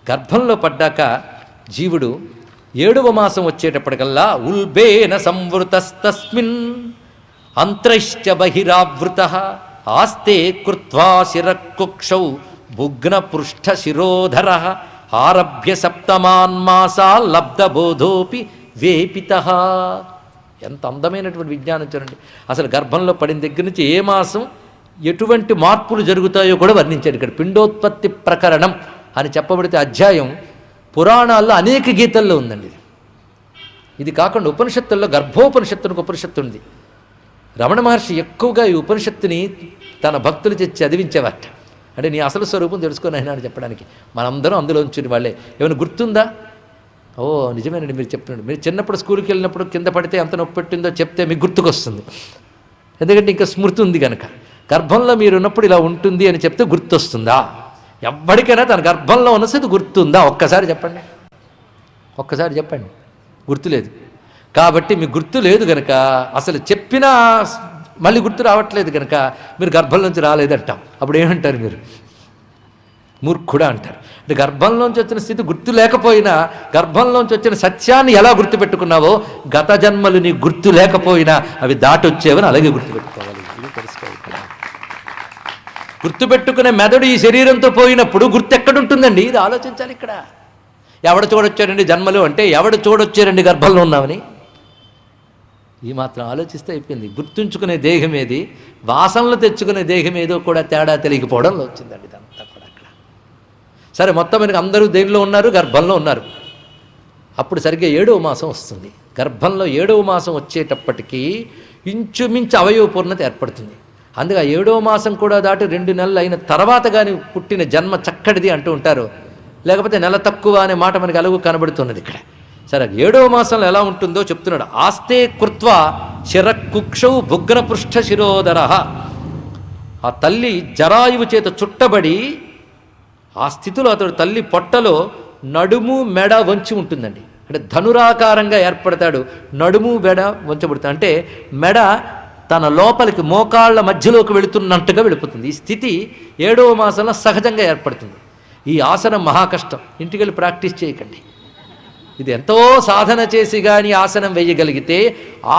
గర్భంలో పడ్డాక జీవుడు 7వ మాసం వచ్చేటప్పటికల్లా ఉల్బేన సంవృతస్తస్మిన్ అంత్రైశ్చ బహిరావృత ఆస్తే కృత్వా శిరకుక్షౌ భుగ్నపృష్ఠ శిరోధర ఆరభ్య సప్తమాన్మాసా లబ్ధబోధోపి వేపిత. ఎంత అందమైనటువంటి విజ్ఞానం చూడండి. అసలు గర్భంలో పడిన దగ్గర నుంచి ఏ మాసం ఎటువంటి మార్పులు జరుగుతాయో కూడా వర్ణించాడు. ఇక్కడ పిండోత్పత్తి ప్రకరణం అని చెప్పబడితే అధ్యాయం పురాణాల్లో అనేక గీతల్లో ఉందండి. ఇది కాకుండా ఉపనిషత్తుల్లో గర్భోపనిషత్తునికి ఉపనిషత్తు ఉంది. రమణ మహర్షి ఎక్కువగా ఈ ఉపనిషత్తుని తన భక్తులు తెచ్చి చదివించేవాట. అంటే నీ అసలు స్వరూపం తెలుసుకొని అయినా అని చెప్పడానికి. మనందరం అందులో ఉంచుని వాళ్ళే. ఏమైనా గుర్తుందా? ఓ నిజమేనండి మీరు చెప్పినట్టు. మీరు చిన్నప్పుడు స్కూల్కి వెళ్ళినప్పుడు కింద పడితే ఎంత నొప్పి పెట్టిందో చెప్తే మీకు గుర్తుకొస్తుంది. ఎందుకంటే ఇంకా స్మృతి ఉంది కనుక. గర్భంలో మీరు ఉన్నప్పుడు ఇలా ఉంటుంది అని చెప్తే గుర్తొస్తుందా? ఎవ్వడికైనా తన గర్భంలో ఉన్న స్థితి గుర్తుందా? ఒక్కసారి చెప్పండి, ఒక్కసారి చెప్పండి. గుర్తులేదు. కాబట్టి మీకు గుర్తు లేదు కనుక అసలు చెప్పినా మళ్ళీ గుర్తు రావట్లేదు కనుక మీరు గర్భంలోంచి రాలేదంటాం. అప్పుడు ఏమంటారు? మీరు మూర్ఖుడా అంటారు. అంటే గర్భంలోంచి వచ్చిన స్థితి గుర్తు లేకపోయినా గర్భంలోంచి వచ్చిన సత్యాన్ని ఎలా గుర్తుపెట్టుకున్నావో గత జన్మలు నీ గుర్తు లేకపోయినా అవి దాటొచ్చేవని అలాగే గుర్తుపెట్టుకోవాలి. ఇది తెలుసుకోవాలి. గుర్తుపెట్టుకునే మెదడు ఈ శరీరంతో పోయినప్పుడు గుర్తు ఎక్కడుంటుందండి? ఇది ఆలోచించాలి. ఇక్కడ ఎవడు చూడొచ్చారండి జన్మలు అంటే ఎవడు చూడొచ్చారండి గర్భంలో ఉన్నామని ఈ మాత్రం ఆలోచిస్తే అయిపోయింది. గుర్తుంచుకునే దేహం ఏది, వాసనలు తెచ్చుకునే దేహం ఏదో కూడా తేడా తెలియకపోవడంలో వచ్చిందండి ఇదంతా కూడా అక్కడ. సరే మొత్తం మనకి అందరూ దేనిలో ఉన్నారు? గర్భంలో ఉన్నారు. అప్పుడు సరిగ్గా 7వ మాసం వస్తుంది. గర్భంలో 7వ మాసం వచ్చేటప్పటికీ ఇంచుమించు అవయవ పూర్ణత ఏర్పడుతుంది. అందుకే 7వ మాసం కూడా దాటి 2 నెలలు అయిన తర్వాత కానీ పుట్టిన జన్మ చక్కటిది అంటూ ఉంటారు. లేకపోతే నెల తక్కువ అనే మాట మనకి అలాగూ కనబడుతున్నది ఇక్కడ. సరే 7వ మాసంలో ఎలా ఉంటుందో చెప్తున్నాడు. ఆస్తే కృత్వా శిరకుక్షౌ భుగ్నపృష్ఠ శిరోధర. ఆ తల్లి జరాయువు చేత చుట్టబడి ఆ స్థితిలో అతడు తల్లి పొట్టలో నడుము మెడ వంచి ఉంటుందండి. అంటే ధనురాకారంగా ఏర్పడతాడు. నడుము మెడ వంచబడుతుంది. అంటే మెడ తన లోపలికి మోకాళ్ళ మధ్యలోకి వెళుతున్నట్టుగా వెళ్ళిపోతుంది. ఈ స్థితి 7వ మాసంలో సహజంగా ఏర్పడుతుంది. ఈ ఆసనం మహాకష్టం. ఇంటికి వెళ్ళి ప్రాక్టీస్ చేయకండి. ఇది ఎంతో సాధన చేసి కానీ ఆసనం వేయగలిగితే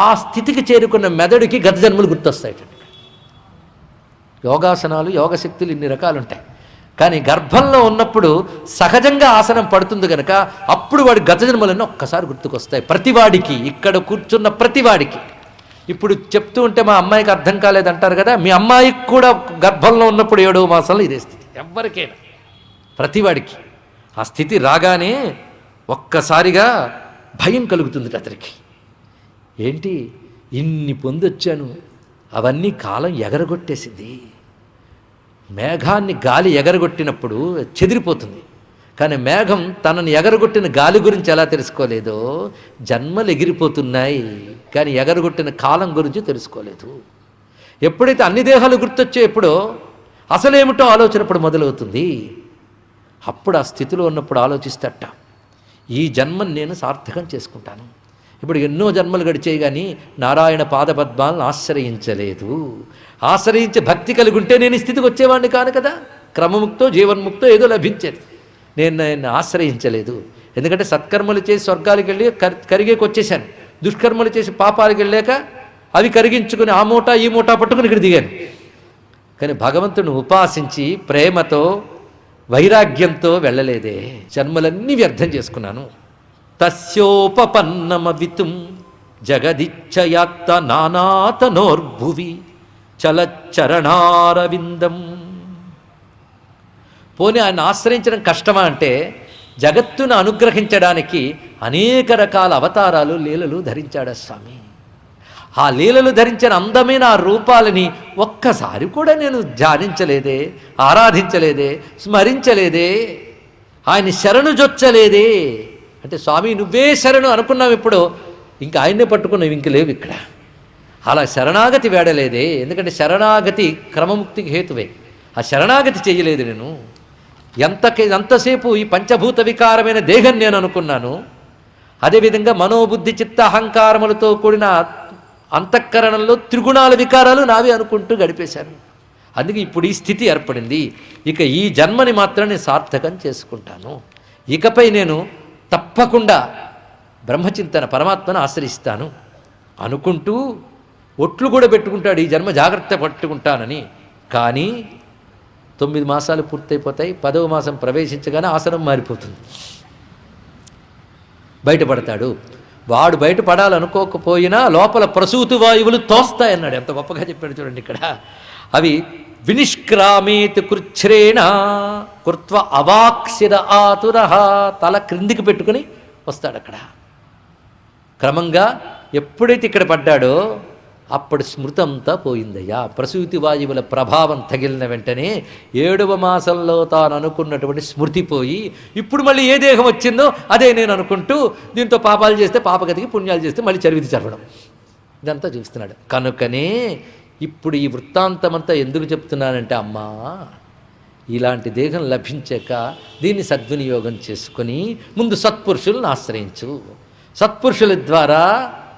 ఆ స్థితికి చేరుకున్న మెదడుకి గత జన్మలు గుర్తొస్తాయి. యోగాసనాలు యోగశక్తులు ఇన్ని రకాలు ఉంటాయి. కానీ గర్భంలో ఉన్నప్పుడు సహజంగా ఆసనం పడుతుంది కనుక అప్పుడు వాడి గత జన్మలన్నీ ఒక్కసారి గుర్తుకొస్తాయి ప్రతివాడికి. ఇక్కడ కూర్చున్న ప్రతివాడికి. ఇప్పుడు చెప్తూ ఉంటే మా అమ్మాయికి అర్థం కాలేదంటారు కదా, మీ అమ్మాయికి కూడా గర్భంలో ఉన్నప్పుడు 7వ మాసంలో ఇదే స్థితి. ఎవరికైనా ప్రతివాడికి ఆ స్థితి రాగానే ఒక్కసారిగా భయం కలుగుతుంది అతనికి. ఏంటి ఇన్ని పొందొచ్చాను, అవన్నీ కాలం ఎగరగొట్టేసింది. మేఘాన్ని గాలి ఎగరగొట్టినప్పుడు చెదిరిపోతుంది. కానీ మేఘం తనని ఎగరగొట్టిన గాలి గురించి ఎలా తెలుసుకోలేదో జన్మలు ఎగిరిపోతున్నాయి, కానీ ఎగరగొట్టిన కాలం గురించి తెలుసుకోలేదు. ఎప్పుడైతే అన్ని దేహాలు గుర్తొచ్చేప్పుడో అసలేమిటో ఆలోచనప్పుడు మొదలవుతుంది. అప్పుడు ఆ స్థితిలో ఉన్నప్పుడు ఆలోచిస్తట, ఈ జన్మను నేను సార్థకం చేసుకుంటాను. ఇప్పుడు ఎన్నో జన్మలు గడిచాయి కానీ నారాయణ పాదపద్మాలను ఆశ్రయించలేదు. ఆశ్రయించి భక్తి కలిగి ఉంటే నేను ఈ స్థితికి వచ్చేవాడిని కాను కదా. క్రమముక్తో జీవన్ముక్తో ఏదో లభించేది. నేను ఆశ్రయించలేదు. ఎందుకంటే సత్కర్మలు చేసి స్వర్గాలకు వెళ్ళి కరిగేకి వచ్చేసాను. దుష్కర్మలు చేసి పాపాలకు వెళ్ళాక అవి కరిగించుకుని ఆ మూట ఈ మూట పట్టుకుని ఇక్కడ దిగాను. కానీ భగవంతుని ఉపాసించి ప్రేమతో వైరాగ్యంతో వెళ్ళలేదే. జన్మలన్నీ వ్యర్థం చేసుకున్నాను. తస్యోపపన్నమవితుం జగదిచ్చయాత్త నానాతనోర్భువి చలచరణారవిందం. పోనీ ఆయన ఆశ్రయించడం కష్టమా అంటే జగత్తును అనుగ్రహించడానికి అనేక రకాల అవతారాలు లీలలు ధరించాడు స్వామి. ఆ లీలలు ధరించిన అందమైన ఆ రూపాలని ఒక్కసారి కూడా నేను ధ్యానించలేదే, ఆరాధించలేదే, స్మరించలేదే, ఆయన శరణు జొచ్చలేదే. అంటే స్వామి నువ్వే శరణు అనుకున్నావు. ఇప్పుడు ఇంకా ఆయన్నే పట్టుకున్నావు, ఇంక లేవు ఇక్కడ. అలా శరణాగతి వేడలేదే. ఎందుకంటే శరణాగతి క్రమముక్తికి హేతువే. ఆ శరణాగతి చేయలేదు నేను. ఎంతసేపు ఈ పంచభూత వికారమైన దేహం నేను అనుకున్నాను. అదేవిధంగా మనోబుద్ధి చిత్త అహంకారములతో కూడిన అంతఃకరణంలో త్రిగుణాల వికారాలు నావి అనుకుంటూ గడిపేశాను. అందుకే ఇప్పుడు ఈ స్థితి ఏర్పడింది. ఇక ఈ జన్మని మాత్రం నేను సార్థకం చేసుకుంటాను. ఇకపై నేను తప్పకుండా బ్రహ్మచింతన పరమాత్మను ఆశ్రయిస్తాను అనుకుంటూ ఒట్లు కూడా పెట్టుకుంటాడు, ఈ జన్మ జాగ్రత్త పట్టుకుంటానని. కానీ 9 మాసాలు పూర్తయిపోతాయి, 10వ మాసం ప్రవేశించగానే ఆసనం మారిపోతుంది, బయటపడతాడు. వాడు బయటపడాలనుకోకపోయినా లోపల ప్రసూతి వాయువులు తోస్తాయన్నాడు. ఎంత గొప్పగా చెప్పాడు చూడండి ఇక్కడ. అవి వినిష్క్రామేతి కృచ్ఛ్రేణ కృత్వ అవాక్షిర ఆతుర, తల క్రిందికి పెట్టుకుని వస్తాడు అక్కడ. క్రమంగా ఎప్పుడైతే ఇక్కడ పడ్డాడో అప్పుడు స్మృతంతా పోయిందయ్యా. ప్రసూతి వాయువుల ప్రభావం తగిలిన వెంటనే 7వ మాసంలో తాను అనుకున్నటువంటి స్మృతి పోయి ఇప్పుడు మళ్ళీ ఏ దేహం వచ్చిందో అదే నేను అనుకుంటూ దీంతో పాపాలు చేస్తే పాపగతికి, పుణ్యాలు చేస్తే మళ్ళీ చరివిది చదవడం, ఇదంతా చూస్తున్నాడు. కనుకనే ఇప్పుడు ఈ వృత్తాంతమంతా ఎందుకు చెప్తున్నానంటే, అమ్మా ఇలాంటి దేహం లభించాక దీన్ని సద్వినియోగం చేసుకొని ముందు సత్పురుషులను ఆశ్రయించు. సత్పురుషుల ద్వారా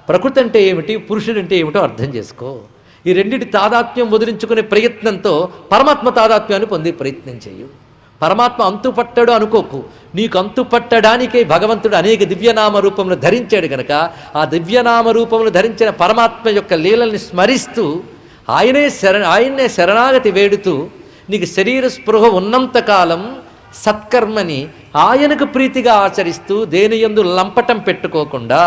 ప్రకృతి అంటే ఏమిటి, పురుషుడు అంటే ఏమిటో అర్థం చేసుకో. ఈ రెండింటి తాదాత్మ్యం వదిలించుకునే ప్రయత్నంతో పరమాత్మ తాదాత్మ్యాన్ని పొందే ప్రయత్నం చేయు. పరమాత్మ అంతుపట్టాడు అనుకోకు, నీకు అంతుపట్టడానికే భగవంతుడు అనేక దివ్యనామ రూపంలో ధరించాడు కనుక ఆ దివ్యనామ రూపంలో ధరించిన పరమాత్మ యొక్క లీలల్ని స్మరిస్తూ ఆయన్నే శరణాగతి వేడుతూ నీకు శరీర స్పృహ ఉన్నంతకాలం సత్కర్మని ఆయనకు ప్రీతిగా ఆచరిస్తూ దేనియందు లంపటం పెట్టుకోకుండా,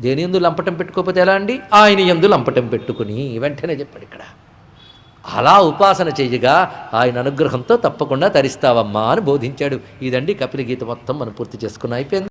దేనియందు లంపటం పెట్టుకోకపోతే ఎలా అండి, ఆయన యందు లంపటం పెట్టుకుని వెంటనే చెప్పాడు ఇక్కడ. అలా ఉపాసన చెయ్యగా ఆయన అనుగ్రహంతో తప్పకుండా తరిస్తావమ్మా అని బోధించాడు. ఇదండి కపిల గీత మొత్తం మనం పూర్తి చేసుకున్న అయిపోయింది.